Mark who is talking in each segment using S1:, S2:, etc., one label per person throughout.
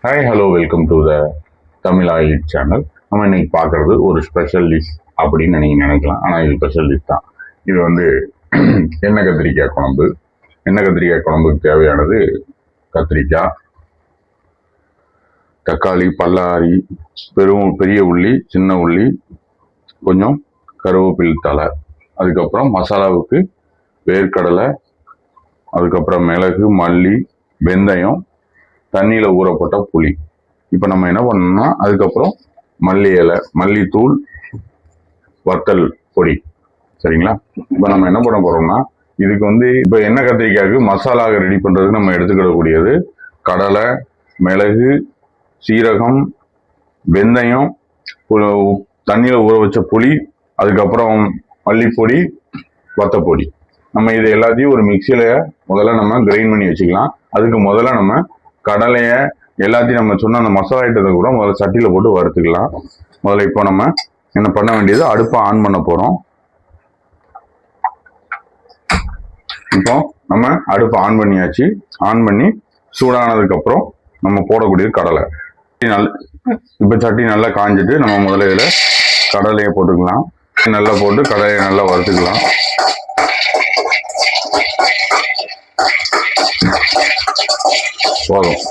S1: Hi hello welcome to the Tamil oil channel. நம்ம இன்னைக்கு பார்க்குறது ஒரு ஸ்பெஷல் டிஷ் அப்படின்னு நீங்கள் நினைக்கலாம். ஆனால் இது ஸ்பெஷல் டிஷ் தான். இது வந்து எண்ணெய் கத்திரிக்காய் குழம்பு. எண்ணெய் கத்திரிக்காய் குழம்புக்கு தேவையானது கத்திரிக்காய், தக்காளி, பல்லாரி, பெரிய உள்ளி, சின்ன உள்ளி, கொஞ்சம் கருவேப்பிலை தழை, அதுக்கப்புறம் மசாலாவுக்கு வேர்க்கடலை, அதுக்கப்புறம் மிளகு, மல்லி, வெந்தயம், தண்ணியில் ஊறப்பட்ட புளி. இப்போ நம்ம என்ன பண்ணோம்னா அதுக்கப்புறம் மல்லி இலை, மல்லித்தூள், வத்தல் பொடி. சரிங்களா? இப்போ நம்ம என்ன பண்ண போறோம்னா இதுக்கு வந்து இப்போ எண்ணெய் கத்திரிக்காய்க்கு மசாலா ரெடி பண்ணுறதுக்கு நம்ம எடுத்துக்கிடக்கூடியது கடலை, மிளகு, சீரகம், வெந்தயம், தண்ணியில் ஊற வச்ச புளி, அதுக்கப்புறம் மல்லிப்பொடி, வத்தப்பொடி. நம்ம இது எல்லாத்தையும் ஒரு மிக்சியில முதல்ல நம்ம கிரைண்ட் பண்ணி வச்சுக்கலாம். அதுக்கு முதல்ல நம்ம கடலைய எல்லாத்தையும் நம்ம சொன்ன அந்த மசாலா ஐட்டத்தை கூட முதல்ல சட்டியில போட்டு வறுத்துக்கலாம். முதல்ல இப்போ நம்ம என்ன பண்ண வேண்டியது, அடுப்பை ஆன் பண்ண போறோம். இப்போ நம்ம அடுப்பை ஆன் பண்ணியாச்சு. ஆன் பண்ணி சூடானதுக்கு அப்புறம் நம்ம போடக்கூடியது கடலை. இப்போ சட்டி நல்லா காஞ்சிட்டு நம்ம முதல்ல இதுல கடலையை போட்டுக்கலாம். நல்லா போட்டு கடலையை நல்லா வறுத்துக்கலாம். போதும்,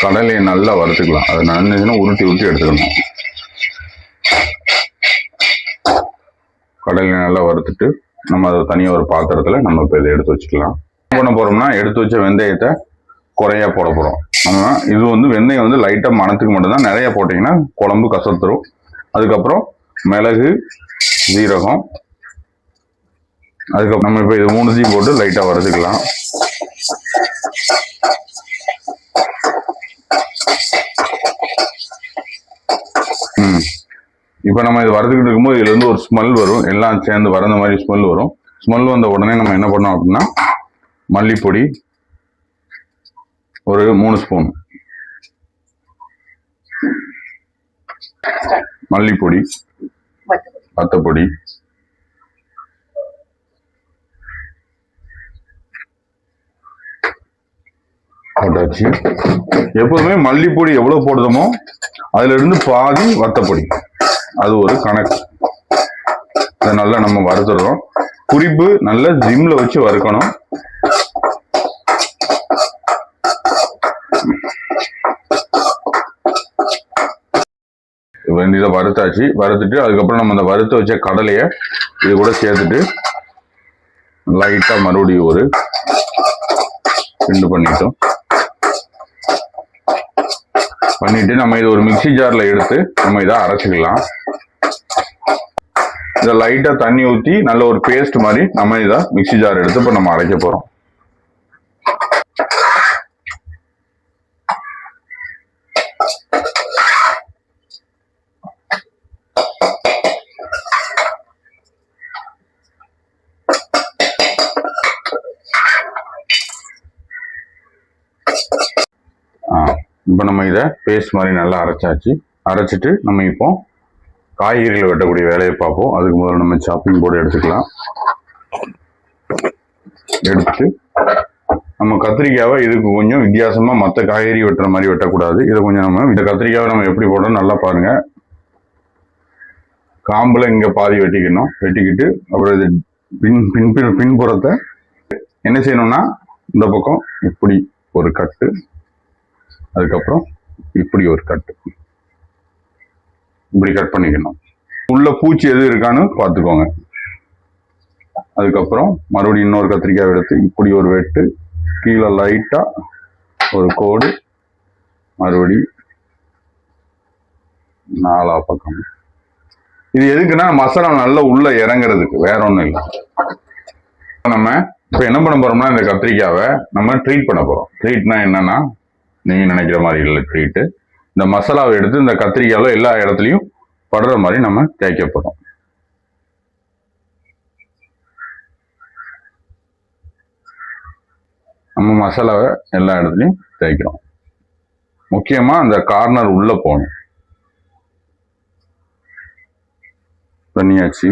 S1: கடலையை நல்லா வறுத்துக்கலாம். அது நன்னுச்சுன்னா உருட்டி எடுத்துக்கணும். கடலையை நல்லா வறுத்துட்டு நம்ம அதை தனியாக ஒரு பாத்திரத்துல நம்ம இப்போ இதை எடுத்து வச்சுக்கலாம். என்ன பண்ண போறோம்னா எடுத்து வச்ச வெந்தயத்தை குறையா போட போறோம். நம்ம இது வந்து வெந்தயம் வந்து லைட்டா மணத்துக்கு மட்டும்தான், நிறைய போட்டீங்கன்னா குழம்பு கசத்துரும். அதுக்கப்புறம் மிளகு, ஜீரகம், அதுக்கப்புறம் நம்ம இப்போ இது மூணுத்தையும் போட்டு லைட்டா வறுத்துக்கலாம். இப்போ நம்ம இது வறுத்துக்கிட்டு இருக்கும்போது இதுல இருந்து ஒரு ஸ்மெல் வரும், எல்லாம் சேர்ந்து வறந்த மாதிரி ஸ்மெல் வரும். ஸ்மெல் வந்த உடனே நம்ம என்ன பண்ணோம் அப்படின்னா மல்லிப்பொடி ஒரு 3 ஸ்பூன், மல்லிப்பொடி, வத்தப்பொடி, போட்டாச்சு. எப்போதுமே மல்லிப்பொடி எவ்வளவு போடுதோமோ அதுல இருந்து பாதி வத்தப்பொடி, அது ஒரு கணக்கு. இதை நல்லா நம்ம வறுத்துடுறோம். குறிப்பு நல்ல ஜிம்ல வச்சு வறுக்கணும். இதை வறுத்தாச்சு. வறுத்துட்டு அதுக்கப்புறம் நம்ம அந்த வறுத்து வச்ச கடலைய இது கூட சேர்த்துட்டு லைட்டா மறுபடியும் ஒரு கிண்டு பண்ணிட்டு நம்ம இது ஒரு மிக்சி ஜார்ல எடுத்து நம்ம இதை அரைச்சிக்கலாம். இதை லைட்டா தண்ணி ஊற்றி நல்ல ஒரு பேஸ்ட் மாதிரி நம்ம இதை மிக்சி ஜார் எடுத்து இப்ப நம்ம அரைக்க போறோம். இப்போ நம்ம இதை பேஸ்ட் மாதிரி நல்லா அரைச்சாச்சு. அரைச்சிட்டு நம்ம இப்போ காய்கறிகளை வெட்டக்கூடிய வேலையை பார்ப்போம். அதுக்கு முதல்ல நம்ம சாப்பிங் போர்டு எடுத்துக்கலாம். எடுத்து நம்ம கத்திரிக்காவை இதுக்கு கொஞ்சம் வித்தியாசமா மற்ற காய்கறி வெட்டுற மாதிரி வெட்டக்கூடாது. இதை கொஞ்சம் நம்ம இந்த கத்திரிக்காவை நம்ம எப்படி போடணும் நல்லா பாருங்க. காம்புல இங்க பாதி வெட்டிக்கணும். வெட்டிக்கிட்டு அப்புறம் இது பின்புறத்தை என்ன செய்யணும்னா இந்த பக்கம் இப்படி ஒரு கட்டு, அதுக்கப்புறம் இப்படி ஒரு கட்டு, இப்படி கட் பண்ணிக்கணும். உள்ள பூச்சி எது இருக்கான்னு பார்த்துக்கோங்க. அதுக்கப்புறம் மறுபடியும் இன்னொரு கத்திரிக்காய் எடுத்து இப்படி ஒரு வெட்டு, கீழே லைட்டா ஒரு கோடு, மறுபடி 4 பக்கம். இது எதுக்குன்னா மசாலா நல்லா உள்ள இறங்குறதுக்கு, வேற ஒண்ணும் இல்லை. நம்ம இப்ப என்ன பண்ண போறோம்னா இந்த கத்திரிக்காவை நம்ம ட்ரீட் பண்ண போறோம். ட்ரீட்னா என்னன்னா நீங்க நினைக்கிற மாதிரி இல்லை. ட்ரீட்டு இந்த மசாலாவை எடுத்து இந்த கத்திரிக்காயில எல்லா இடத்துலையும் படுற மாதிரி நம்ம தேய்க்க போறோம். நம்ம மசாலாவை எல்லா இடத்துலையும் தேய்க்கிறோம். முக்கியமா அந்த கார்னர் உள்ள போகணும். பண்ணியாச்சு.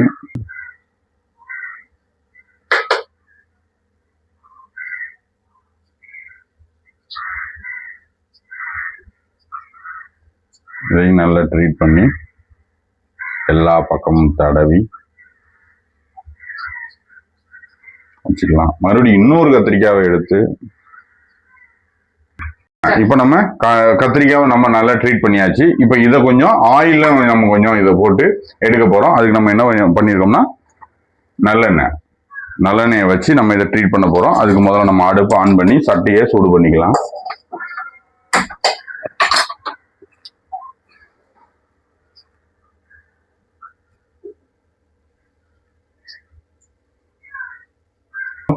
S1: இதையும் நல்லா ட்ரீட் பண்ணி எல்லா பக்கமும் தடவி வச்சுக்கலாம். மறுபடியும் இன்னொரு கத்திரிக்காவை எடுத்து இப்ப நம்ம கத்திரிக்காவை நம்ம நல்லா ட்ரீட் பண்ணியாச்சு. இப்ப இதை கொஞ்சம் ஆயில்ல நம்ம கொஞ்சம் இதை போட்டு எடுக்க போறோம். அதுக்கு நம்ம என்ன பண்ணிருக்கோம்னா நல்லெண்ணெயை வச்சு நம்ம இதை ட்ரீட் பண்ண போறோம். அதுக்கு முதல்ல நம்ம அடுப்பு ஆன் பண்ணி சட்டியை சூடு பண்ணிக்கலாம்.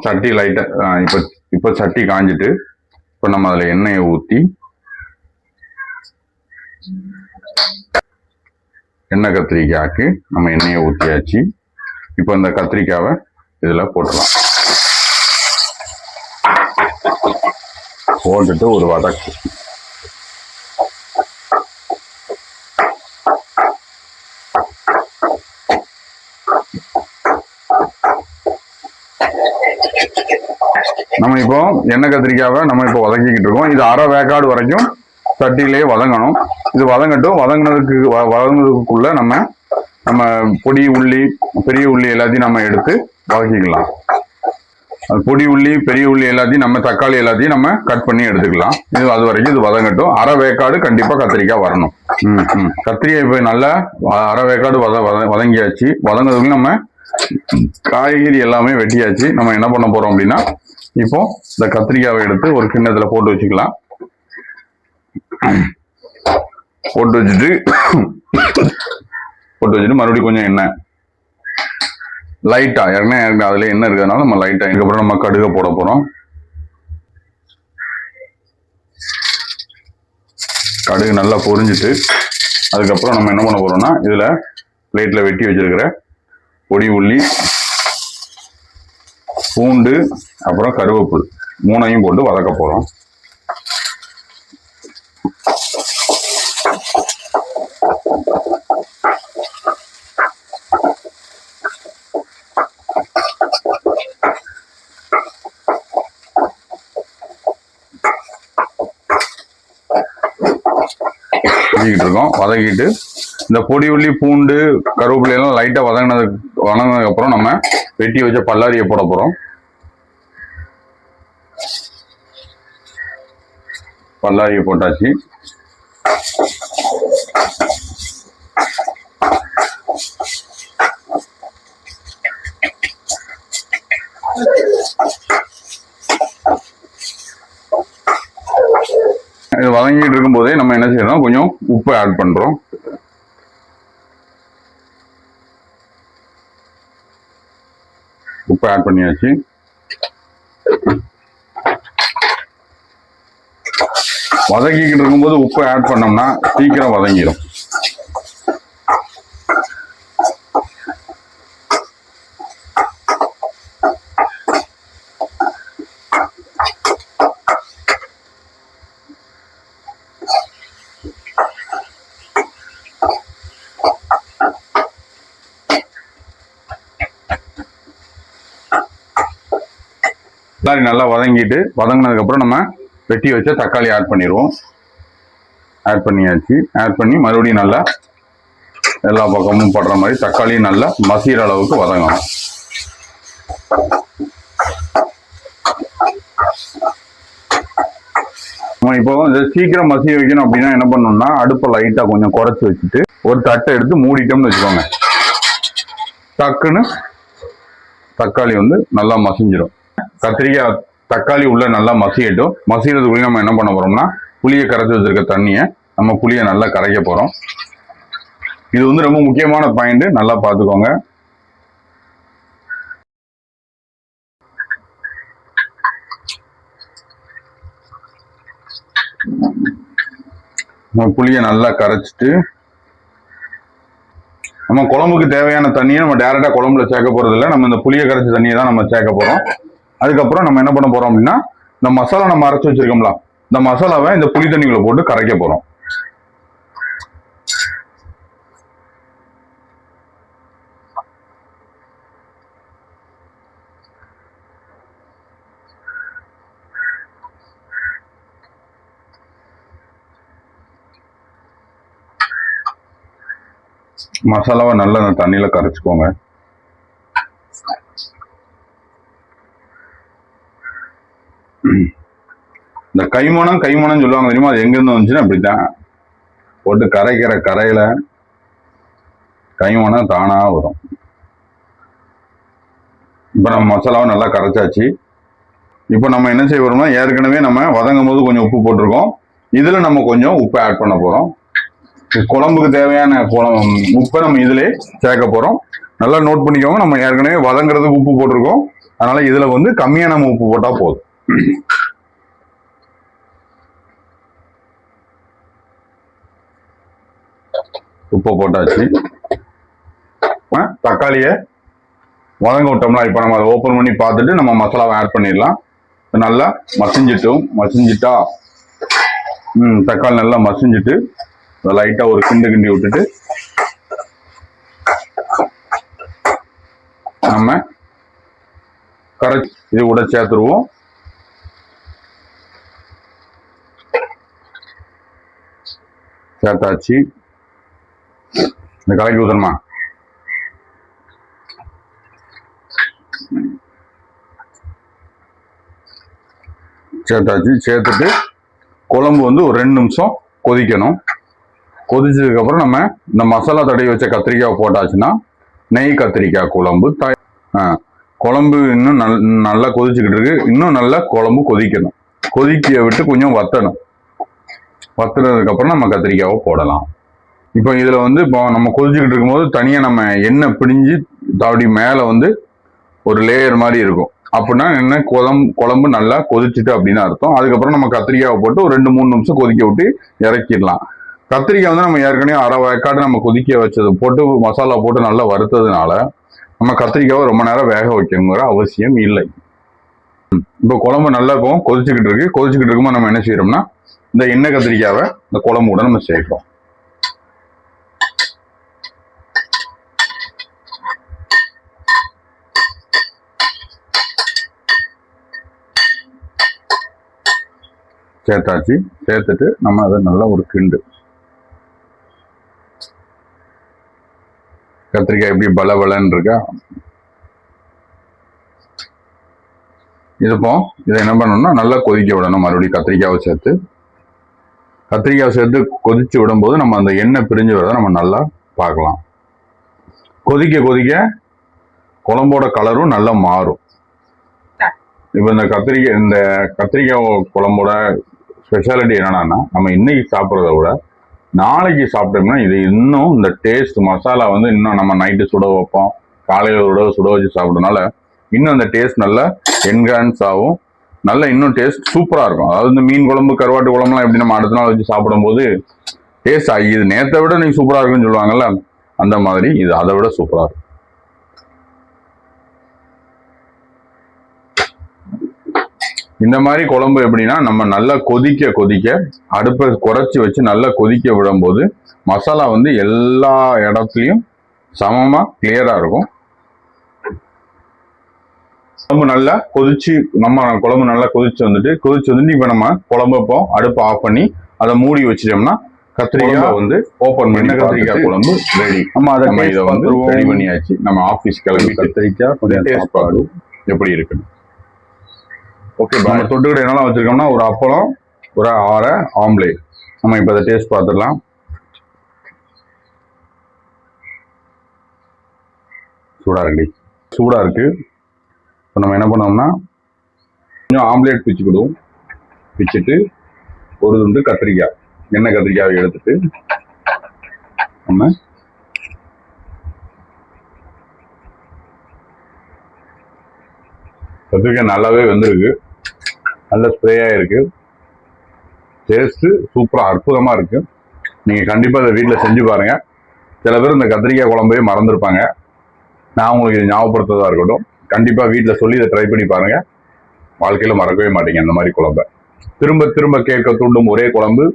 S1: சட்டி லைட்டா இப்ப சட்டி காஞ்சிட்டு இப்ப நம்ம அதுல எண்ணெயை ஊத்தி எண்ணெய் கத்திரிக்காய்க்கு நம்ம எண்ணெயை ஊத்தியாச்சு. இப்ப இந்த கத்திரிக்காவை இதுல போட்டுடலாம். போட்டுட்டு ஒரு வதக்கு நம்ம இப்போ எண்ணெய் கத்திரிக்காவை நம்ம இப்போ வதக்கிக்கிட்டு இருக்கோம். இது அரை வேக்காடு வரைக்கும் சட்டியிலேயே வதங்கணும். இது வதங்கட்டும். வதங்குறதுக்குள்ள நம்ம பொடி உள்ளி பெரிய உள்ளி எல்லாத்தையும் நம்ம எடுத்து வதக்கிக்கலாம். பொடி உள்ளி பெரிய உள்ளி எல்லாத்தையும் நம்ம தக்காளி எல்லாத்தையும் நம்ம கட் பண்ணி எடுத்துக்கலாம். அது வரைக்கும் இது வதங்கட்டும். அரை வேக்காடு கண்டிப்பா கத்திரிக்காய் வரணும். கத்திரிக்காய் இப்போ நல்லா அரை வேக்காடு வதங்கியாச்சு. வதங்கிறதுக்கு நம்ம காய்கறி எல்லாமே வெட்டியாச்சு. நம்ம என்ன பண்ண போறோம் அப்படின்னா இப்போ இந்த கத்திரிக்காவை எடுத்து ஒரு கிண்ணத்துல போட்டு வச்சுக்கலாம். போட்டு வச்சுட்டு மறுபடியும் கொஞ்சம் எண்ணெய் லைட்டா ஏற்கனவே அதுல எண்ணெய் இருக்கிறதுனால நம்ம லைட்டா இதுக்கப்புறம் நம்ம கடுகை போட போறோம். கடுகு நல்லா பொரிஞ்சிட்டு அதுக்கப்புறம் நம்ம என்ன பண்ண போறோம்னா இதுல பிளேட்ல வெட்டி வச்சிருக்கிற பொடி உள்ளி பூண்டு அப்புறம் கருவேப்பிலை மூணையும் போட்டு வதக்க போறோம். வதக்கிட்டு இந்த பொடி உள்ளி பூண்டு கருவேப்பிலை எல்லாம் லைட்டா வதங்கினதுக்கு அப்புறம் நம்ம வெட்டி வச்ச பல்லாரியை போட போறோம். பல்லாரியை போட்டாச்சு. இது வதங்கிட்டு இருக்கும் போதே நம்ம என்ன செய்யறோம், கொஞ்சம் உப்பு ஆட் பண்றோம். உப்பு ஆட் பண்ணியாச்சு. வதக்கிக்கிட்டு இருக்கும்போது உப்பு ஆட் பண்ணோம்னா சீக்கிரம் வதங்கிடும். நல்லா வதங்கிட்டு வதங்கினதுக்கு அப்புறம் நம்ம வெட்டி வச்ச தக்காளி ஆட் பண்ணிடுவோம். ஆட் பண்ணியாச்சு. ஆட் பண்ணி மறுபடியும் நல்லா எல்லா பக்கமும் படுற மாதிரி தக்காளி நல்லா மசிகிற அளவுக்கு வதங்கணும். இப்போ சீக்கிரம் மசிய வைக்கணும் அப்படின்னா என்ன பண்ணணும்னா அடுப்பை லைட்டா கொஞ்சம் குறைச்சி வச்சுட்டு ஒரு தட்டை எடுத்து மூடிட்டோம்னு வச்சுக்கோங்க. டக்குன்னு தக்காளி நல்லா மசிஞ்சிடும். கத்திரிக்காய் தக்காளி உள்ள நல்லா மசியட்டும். மசியறதுக்குள்ளே நம்ம என்ன பண்ண போறோம்னா புளியை கரைச்சி வச்சிருக்க தண்ணியை நம்ம புளியை நல்லா கரைக்க போறோம். இது ரொம்ப முக்கியமான பாயிண்ட், நல்லா பார்த்துக்கோங்க. நம்ம புளியை நல்லா கரைச்சிட்டு நம்ம குழம்புக்கு தேவையான தண்ணியை நம்ம டைரக்டா குழம்புல சேர்க்க போறது இல்லை. நம்ம இந்த புளியை கரைச்ச தண்ணியை தான் நம்ம சேர்க்க போறோம். அதுக்கப்புறம் நம்ம என்ன பண்ண போறோம் அப்படின்னா இந்த மசாலா நம்ம அரைச்சு வச்சிருக்கோம்ல, இந்த மசாலாவை இந்த புளி தண்ணிக்குள்ள போட்டு கரைக்க போறோம். மசாலாவை நல்லா அந்த தண்ணியில கரைச்சிக்கோங்க. இந்த கைமணம் சொல்லுவாங்க தெரியுமா, அது எங்கிருந்து வந்துச்சுன்னா அப்படித்தான் போட்டு கரைக்கிற கரையில கைமணம் தானா வரும். இப்ப நம்ம மசாலாவை நல்லா கரைச்சாச்சு. இப்போ நம்ம என்ன செய்ய போறோம்னா, ஏற்கனவே நம்ம வதங்கும் போது கொஞ்சம் உப்பு போட்டிருக்கோம். இதுல நம்ம கொஞ்சம் உப்பு ஆட் பண்ண போறோம். குழம்புக்கு தேவையான உப்பை நம்ம இதுல சேர்க்க போறோம். நல்லா நோட் பண்ணிக்கோங்க, நம்ம ஏற்கனவே வதங்குறதுக்கு உப்பு போட்டிருக்கோம். அதனால இதுல வந்து கம்மியா நம்ம உப்பு போட்டா போதும். உப்பு போட்டாச்சு. தக்காளியை வதங்க விட்டோம்னா, இப்போ நம்ம அதை ஓப்பன் பண்ணி பார்த்துட்டு நம்ம மசாலாவை ஆட் பண்ணிடலாம். நல்லா மசிஞ்சிட்டா தக்காளி நல்லா மசிஞ்சிட்டு லைட்டா ஒரு கிண்டி விட்டுட்டு நம்ம கரைச்சி இது கூட சேர்த்துருவோம். சேர்த்தாச்சு. இந்த கலக்கி ஊத்தணுமா? சேர்த்தாச்சு. சேர்த்துட்டு குழம்பு வந்து ஒரு 2 நிமிஷம் கொதிக்கணும். கொதிச்சதுக்கு அப்புறம் நம்ம இந்த மசாலா தடவி வச்ச கத்திரிக்காய் போட்டாச்சுன்னா நெய் கத்திரிக்காய் குழம்பு. குழம்பு இன்னும் நல்லா கொதிச்சுக்கிட்டு இருக்கு. இன்னும் நல்லா குழம்பு கொதிக்கணும். கொதிக்க விட்டு கொஞ்சம் வத்தணும். வத்துனதுக்கு அப்புறம் நம்ம கத்திரிக்காவை போடலாம். இப்போ இதுல வந்து இப்போ நம்ம கொதிச்சுக்கிட்டு இருக்கும்போது தனியா நம்ம எண்ணெய் பிடிஞ்சு தாடி மேல வந்து ஒரு லேயர் மாதிரி இருக்கும். அப்படின்னா என்ன, குழம்பு நல்லா கொதிச்சுட்டு அப்படின்னு அர்த்தம். அதுக்கப்புறம் நம்ம கத்திரிக்காவை போட்டு ஒரு 2-3 நிமிஷம் கொதிக்க விட்டு இறக்கிடலாம். கத்திரிக்காய் வந்து நம்ம ஏற்கனவே அரை வேக்காடு நம்ம கொதிக்க வச்சது போட்டு மசாலா போட்டு நல்லா வறுத்ததுனால நம்ம கத்திரிக்காவை ரொம்ப நேரம் வேக வைக்கணுங்கிற அவசியம் இல்லை. இப்போ குழம்பு நல்லா இருக்கும், கொதிச்சுக்கிட்டு இருக்கும்போது நம்ம என்ன செய்யறோம்னா, இந்த எண்ணெய் கத்திரிக்காவை இந்த குழம்பு கூட நம்ம சேர்க்கிறோம். சேர்த்தாச்சு. சேர்த்துட்டு நம்ம அதை நல்லா ஒரு கிண்டு. கத்திரிக்காய் எப்படி பலன்னு இருக்கா. இதுப்போ இதை என்ன பண்ணணும்னா நல்லா கொதிக்க விடணும். மறுபடியும் கத்திரிக்காவை சேர்த்து கொதிச்சு விடும்போது நம்ம அந்த எண்ணெய் பிரிஞ்சு வரதை நம்ம நல்லா பார்க்கலாம். கொதிக்க குழம்போட கலரும் நல்லா மாறும். இப்போ இந்த கத்திரிக்காய் குழம்போட ஸ்பெஷாலிட்டி என்னன்னா, நம்ம இன்னைக்கு சாப்பிட்றத விட நாளைக்கு சாப்பிட்டோம்னா இது இன்னும் இந்த டேஸ்ட் மசாலா வந்து இன்னும் நம்ம நைட்டு சுட வைப்போம், காலையில சுட வச்சு சாப்பிட்றதுனால இன்னும் அந்த டேஸ்ட் நல்லா என்ஹான்ஸ் ஆகும். நல்லா இன்னும் டேஸ்ட் சூப்பரா இருக்கும். அதாவது இந்த மீன் குழம்பு கருவாட்டு குழம்புலாம் எப்படி நம்ம அடுத்த நாள் வச்சு சாப்பிடும்போது டேஸ்ட் இது நேற்றை விட நீங்க சூப்பரா இருக்குன்னு சொல்லுவாங்கல்ல, அந்த மாதிரி இது அதை விட சூப்பரா இருக்கும். இந்த மாதிரி குழம்பு எப்படின்னா, நம்ம நல்லா கொதிக்க அடுப்பை குறைச்சி வச்சு நல்லா கொதிக்க விடும்போது மசாலா வந்து எல்லா இடத்துலையும் சமமா கிளியரா இருக்கும். குழம்பு நல்லா கொதிச்சு வந்துட்டு இப்ப நம்ம குழம்பு இப்போ அடுப்பு ஆஃப் பண்ணி அதை மூடி வச்சிட்டோம்னா கத்திரிக்காய் வந்து ஓபன் பண்ணி கத்திரிக்காய் குழம்பு ரெடி. நம்ம இதை வந்து ரெடி பண்ணியாச்சு. நம்ம ஆபீஸ் கிளம்பி கத்திரிக்காய் சாப்பாடு எப்படி இருக்குன்னு ஓகே. நம்ம தொட்டுக்கிட்ட என்னெல்லாம் வச்சிருக்கோம்னா, ஒரு அப்பளம், ஒரு 6 ஆம்லேட். நம்ம இப்ப அதை டேஸ்ட் பார்த்துடலாம். சூடா இருக்கு. இப்போ நம்ம என்ன பண்ணோம்னா, கொஞ்சம் ஆம்லேட் பிச்சுட்டு ஒரு துண்டு கத்திரிக்காய், எண்ணெய் கத்திரிக்காயை எடுத்துட்டு நம்ம கத்திரிக்காய் நல்லாவே வெந்திருக்கு, நல்ல ஸ்ப்ரேயா இருக்கு. டேஸ்ட் சூப்பரா அற்புதமா இருக்கு. நீங்க கண்டிப்பா இதை வீட்டில் செஞ்சு பாருங்க. சில பேர் இந்த கத்திரிக்காய் குழம்பையே மறந்துருப்பாங்க. நான் உங்களுக்கு இது ஞாபகப்படுத்துறதா இருக்கட்டும். கண்டிப்பா வீட்டில் சொல்லி இதை ட்ரை பண்ணி பாருங்க. வாழ்க்கையில மறக்கவே மாட்டீங்க அந்த மாதிரி குழம்பை. திரும்ப கேட்க தூண்டும் ஒரே குழம்பு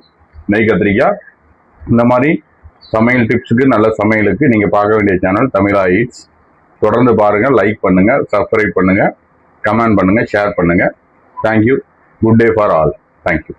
S1: நெய் கத்திரிக்காய். இந்த மாதிரி சமையல் டிப்ஸுக்கு, நல்ல சமையலுக்கு நீங்க பார்க்க வேண்டிய சேனல் தமிழா ஈட்ஸ். தொடர்ந்து பாருங்க, லைக் பண்ணுங்க, சப்ஸ்கிரைப் பண்ணுங்க, கமெண்ட் பண்ணுங்க, ஷேர் பண்ணுங்க. Thank you. Good day for all. Thank you.